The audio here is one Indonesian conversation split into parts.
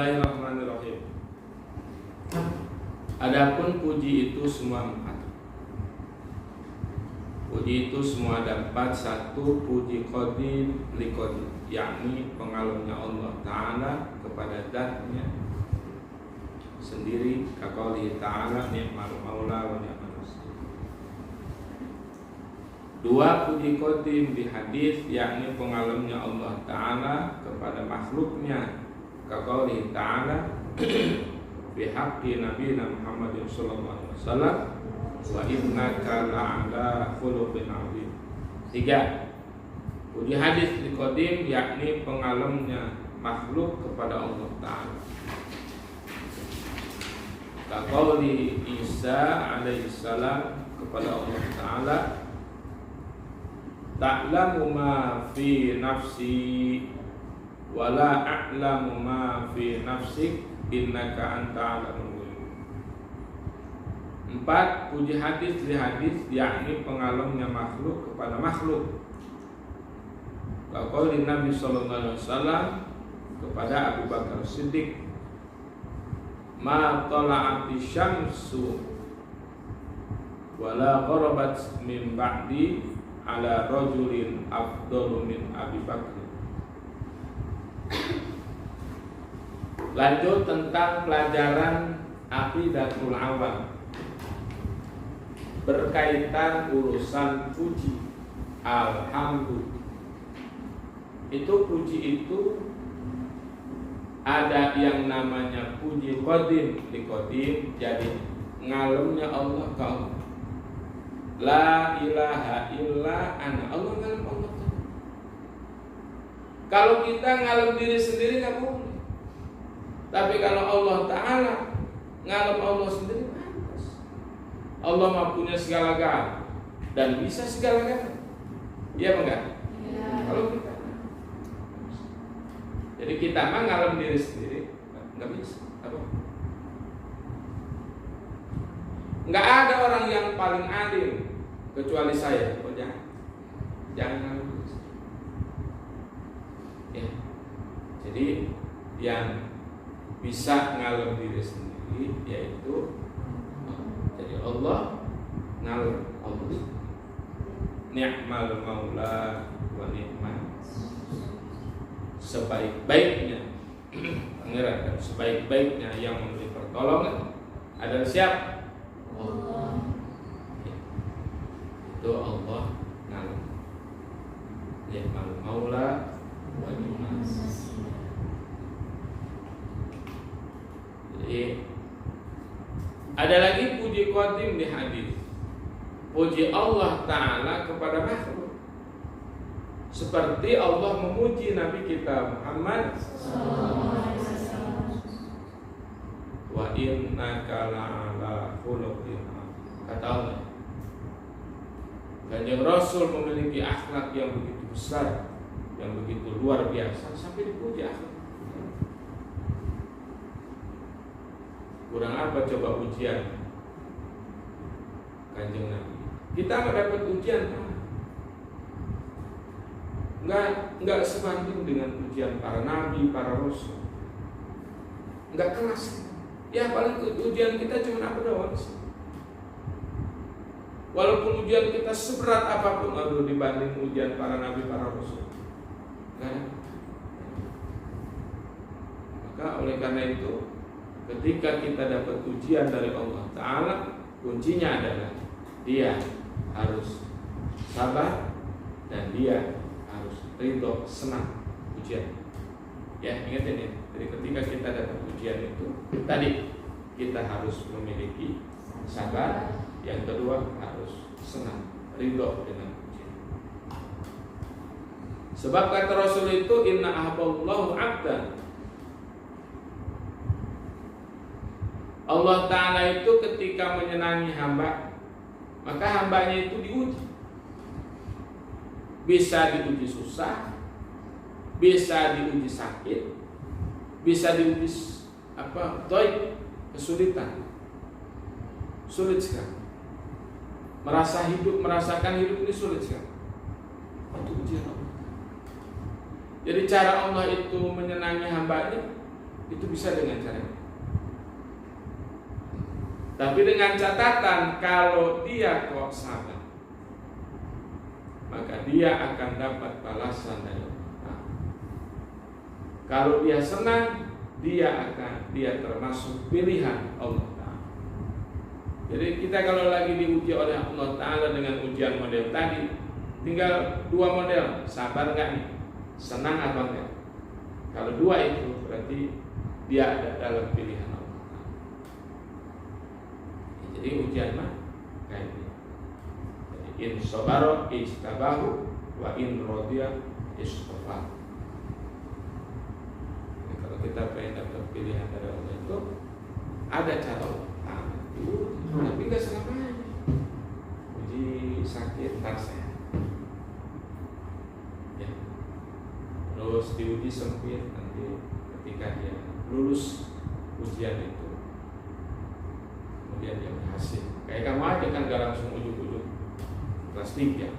Bismillahirrahmanirrahim. Adapun puji itu semua empat. Puji itu semua dapat satu puji qadim li qadim, yakni pengalungnya Allah Ta'ala kepada zatnya sendiri, kaqaulihi ta'ala ni'mal maula wa ni'mal nasir. Dua puji qadim di hadis, yakni pengalungnya Allah Ta'ala kepada makhluknya, kaqaulihi ta'ala fi haqqi nabiyina Muhammadin sallallahu alaihi wasallam wa innaka la'ala khuluqin 'adzim. Tiga, puji hadis di qadim, yakni pengalungnya makhluk kepada Allah Ta'ala, kaqauli Isa alaihi salam kepada Allah Ta'ala, ta'lamu ma fi nafsi wa la a'lamu ma fi nafsik innaka anta a'lamul ghuyub. Empat, puji hadis li hadis, yakni pengalungnya makhluk kepada makhluk, kaqauli Nabi sallallahu alaihi wasallam kepada Abu Bakar Siddiq, ma tala'ati syamsu wala gharabat min ba'di ala rajulin afdalu min Abi Bakr. Lanjut tentang pelajaran aqidatul awam berkaitan urusan puji. Alhamdulillah. Puji itu ada yang namanya puji qadim li qadim, jadi ngalemnya Allah ke Allah. La ilaha illa ana, Allah ngalem Allah. Kalau kita ngalem diri sendiri nggak boleh. Tapi kalau Allah Ta'ala ngalem Allah sendiri, pantas. Allah mampunya segala-galanya dan bisa segala-galanya. Iya enggak? Ya. Kalau kita, jadi kita mah ngalem diri sendiri nggak bisa. Apa? Nggak ada orang yang paling adil kecuali saya. Oh, jangan ngalem diri sendiri. Ya. Jadi yang bisa ngalem diri sendiri yaitu jadi Allah ngalem Allah. Ni'mal maula wa ni'mal, sebaik-baiknya pangeran dan sebaik-baiknya yang memberi pertolongan adalah siapa? Allah. Itu Allah ngalem. Ni'mal maula wa ni'mal. Jadi ada lagi puji qadim di hadis, puji Allah Ta'ala kepada makhluk, seperti Allah memuji Nabi kita Muhammad wa innaka la'ala khuluqin 'adzim. Kata Allah, Kanjeng Rasul memiliki akhlak yang begitu besar, yang begitu luar biasa, sampai dipuji akhlak. Kurang apa coba ujian Kanjeng Nabi? Kita nggak dapat ujian, nggak sebanding dengan ujian para nabi, para rasul. Nggak kelas. Ya paling ujian kita cuma apa doang sih? Walaupun ujian kita seberat apapun, aduh, dibanding ujian para nabi, para rasul. Maka oleh karena itu, ketika kita dapat ujian dari Allah Ta'ala, kuncinya adalah dia harus sabar dan dia harus ridho, senang ujian. Ya, ingat ini. Jadi ketika kita dapat ujian itu, tadi kita harus memiliki sabar, yang kedua harus senang, ridho dengan ujian. Sebab kata Rasul itu, inna ahballahu 'abdan. Allah Ta'ala itu ketika menyenangi hamba, maka hambanya itu diuji. Bisa diuji susah, bisa diuji sakit, bisa diuji kesulitan. Sulit sekali. Merasakan hidup ini sulit sekali. Itu ujian Allah. Jadi cara Allah itu menyenangi hambanya, Itu bisa dengan cara ini. Tapi dengan catatan kalau dia kok sabar, maka dia akan dapat balasan dari Allah. Kalau dia senang, dia termasuk pilihan Allah Ta'ala. Jadi kita kalau lagi diuji oleh Allah Ta'ala dengan ujian model tadi, tinggal dua model, sabar nggak nih, senang atau enggak. Kalau dua itu berarti dia ada dalam pilihan Allah. Jadi ujian mah kayak ini. In sabaro istabahu wa in rodiya istafahu. Kalau kita pengen dapat pilihan dari Allah itu ada cara. Tapi nggak selamanya. Uji sakit tak sehat. Ya. Terus diuji sempit, nanti ketika dia lulus ujian itu, kemudian dia berhasil. Kayak kamu aja kan gak langsung ujuk-ujuk kelas 3.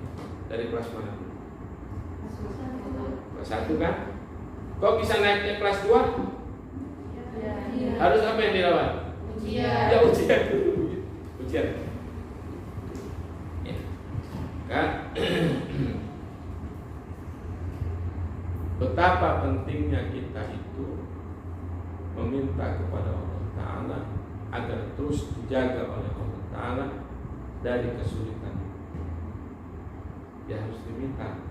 Dari kelas mana? Kelas 1 kan? Kok bisa naiknya kelas 2? Ya. Harus apa yang dilawan? Ujian. Ya ujian dulu. Ujian. Ya. Kan? Betapa pentingnya kita itu meminta kepada Allah Ta'ala agar terus dijaga oleh Allah Ta'ala dari kesulitan. Ya harus diminta.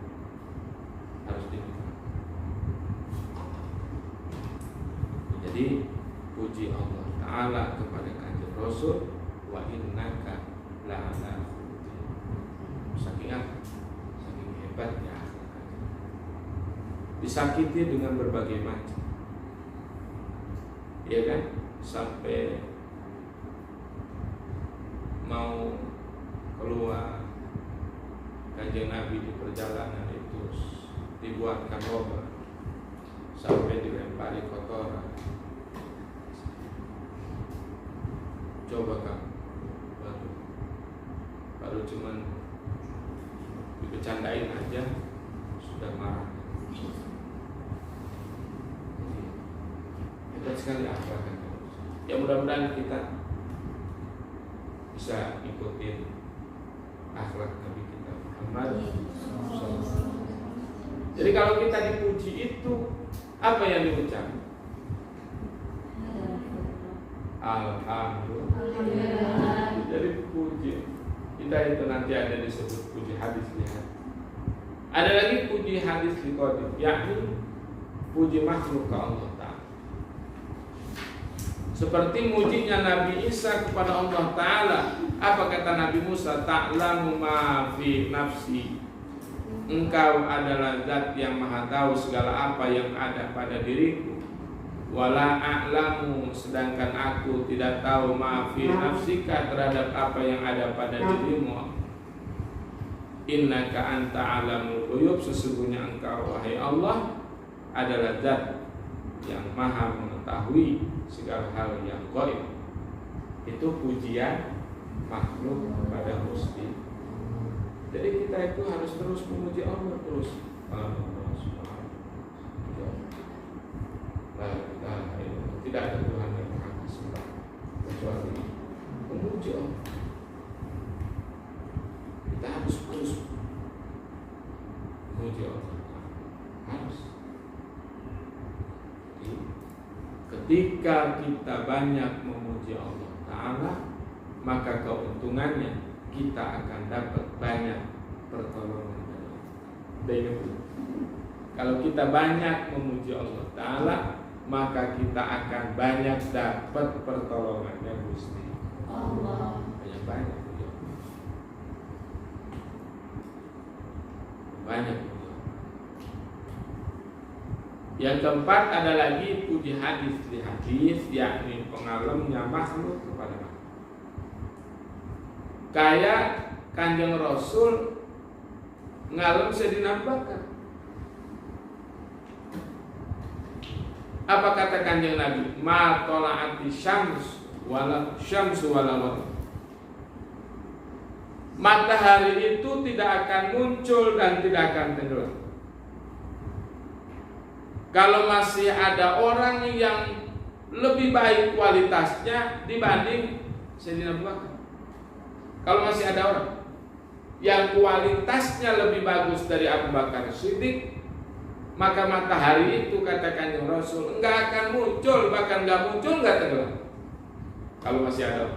Jadi puji Allah Ta'ala kepada Kanjeng Rasul, wa innaka la'ala khuluqin. Saking apa? Saking hebatnya akhlak. Disakiti dengan berbagai macam, ya kan? Sampai mau keluar Kanjeng Nabi di perjalanan itu dibuatkan lubang sampai dilempari kotoran. Coba kamu baru cuman dibecandain aja sudah marah. Hebat sekali akhlak kan. Ya mudah-mudahan kita bisa ikutin akhlak Nabi kita Muhammad. Jadi kalau kita dipuji itu apa yang diucap? Alhamdulillah. Jadi puji kita itu nanti ada disebut puji hadis lihat. Ada lagi puji hadis liqadim, yakni puji makhluk ke Allah Ta'ala. Seperti mujinya Nabi Isa kepada Allah Ta'ala. Apa kata Nabi Musa? Ta'lamu ma fi nafsi. Engkau adalah zat yang maha tahu segala apa yang ada pada diriku. Wala a'lamu, sedangkan aku tidak tahu ma fi nafsika, terhadap apa yang ada pada dirimu. Innaka anta alamul ghuyub, sesungguhnya engkau wahai Allah adalah zat yang maha mengetahui segala hal yang gaib. Itu pujian makhluk kepada Gusti. Jadi kita itu harus terus memuji Allah terus. Tidak ada Tuhan yang berhak disembah kecuali memuji Allah. Kita harus terus memuji Allah. Harus. Ketika kita banyak memuji Allah Ta'ala, maka keuntungannya kita akan dapat banyak pertolongan dari Allah. Kalau kita banyak memuji Allah Ta'ala, maka kita akan banyak dapat pertolongan dari Gusti Allah. Banyak. Yang keempat ada lagi puji hadis di hadis, yakni pengalamnya makhluk kepada makhluk. Kayak Kanjeng Rasul ngalem Sayyidina Abu Bakar. Apa kata Kanjeng Nabi? Ma tola'ati syamsu wala matahari itu tidak akan muncul dan tidak akan tenggelam kalau masih ada orang yang lebih baik kualitasnya dibanding Sayyidina Abu Bakar. Kalau masih ada orang yang kualitasnya lebih bagus dari Abu Bakar Siddiq, maka matahari itu, kata Kanjeng Rasul, enggak akan muncul, bahkan enggak muncul, enggak tenggelam. Kalau masih ada,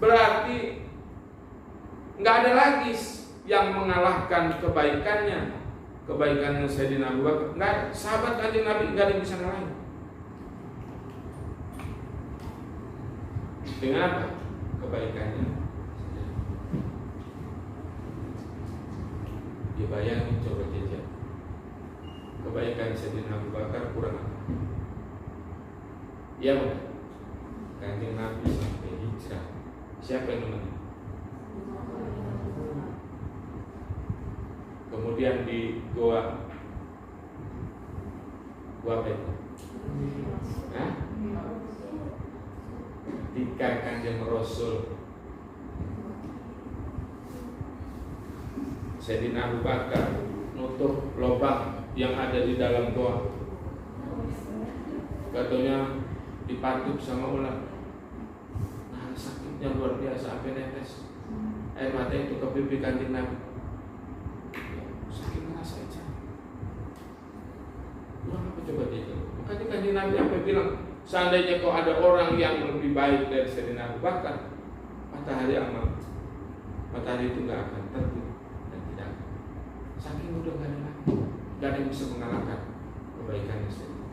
berarti enggak ada lagi yang mengalahkan kebaikannya Sayyidina Abu Bakar. Enggak ada. Sahabat Kanjeng Nabi enggak ada yang bisa ngalahin. Dengan apa? Kebaikannya. Dibayangin, coba jajak. Kebaikan Sayyidina Abu Bakar kurang apa? Ya benar. Kanjeng Nabi sampai hijrah. Siapa yang nemenin? Kemudian di Goa apa itu? Hah? Ketika Kanjeng Rasul Sayyidina Abu Bakar nutup lubang yang ada di dalam goa, katanya dipatuk sama ular. Nah, sakitnya luar biasa sampai netes air mata itu ke pipi Kanjeng Nabi. Sakit ngerasain saya. Kurang apa coba dia? Makanya Kanjeng Nabi sampai bilang, seandainya kok ada orang yang lebih baik dari Sayyidina Abu Bakar, matahari aman. Matahari itu nggak akan terbit dan tidak akan. Saking udah nggak ada lagi, nggak ada yang bisa mengalahkan kebaikannya Sayyidina.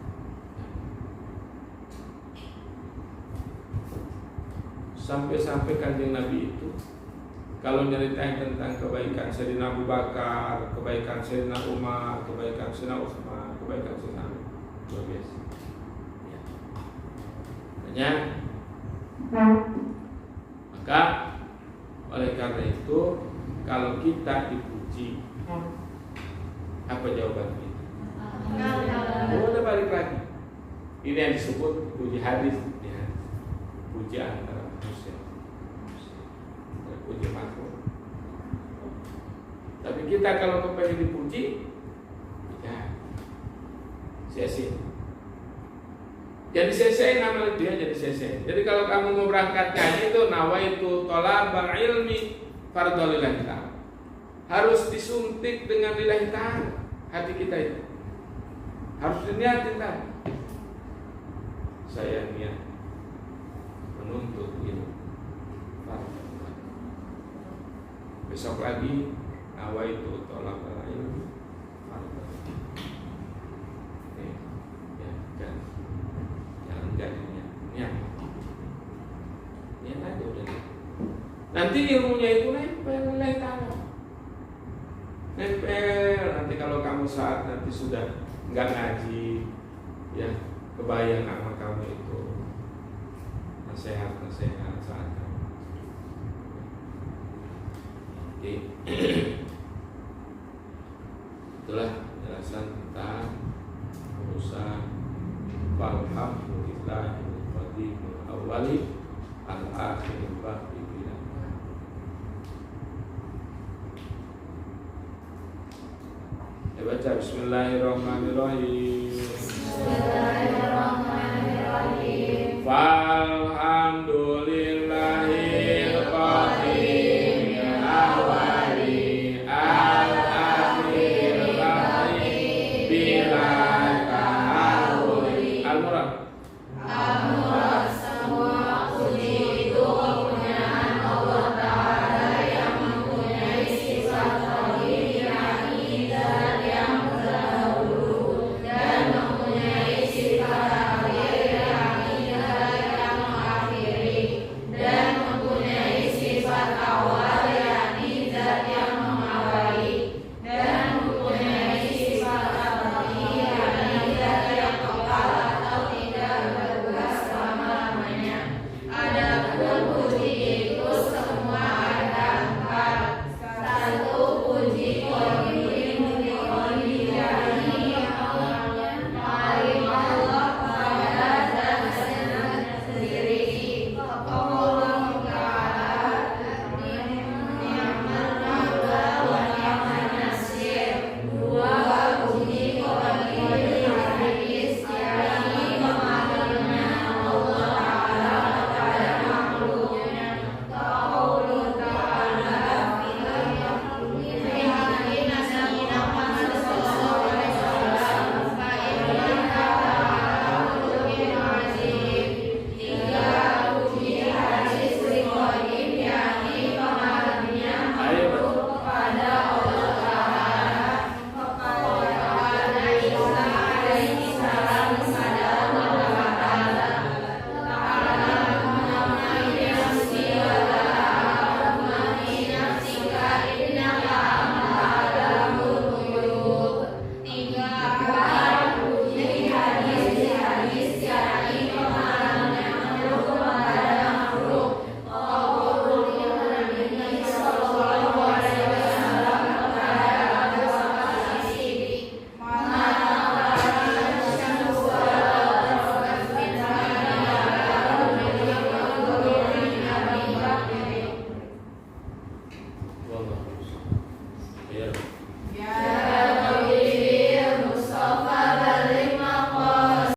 Sampai-sampai Kanjeng Nabi itu kalau nyeritain tentang kebaikan Sayyidina Abu Bakar, kebaikan Sayyidina Umar, kebaikan Sayyidina Utsman, kebaikan Sayyidina Ali, luar biasa. Ya. Maka oleh karena itu, kalau kita dipuji, apa jawaban kita? Udah balik lagi. Ini yang disebut puji hadis, ya. Puji antara manusia, puji makhluk. Tapi kita kalau kepengen dipuji, ya sia-sia. Jadi selesai nama dia jadi selesai. Jadi kalau kamu mau berangkat haji itu nawaitu thalabal ilmi fardhu lillahi ta'ala. Harus disuntik dengan lillahi ta'ala hati kita itu. Harus diniatin kan. Saya niat menuntut ilmu. Besok lagi nawaitu thalabal ilmi fardhu. Niat aja udah. Nanti ilmunya itu nempel nempel. Nanti kalau kamu saat nanti sudah nggak ngaji, ya kebayang sama kamu itu nasihat saat kamu. Jadi itulah penjelasan tentang urusan Alhamdulillahil qadimul awwali al-akhiril baqi bila. Ya baca bismillahirrahmanirrahim. Bismillahirrahmanirrahim. Alhamdulillahil qadimil awwali al-akhiril baqi bila. Al-Murad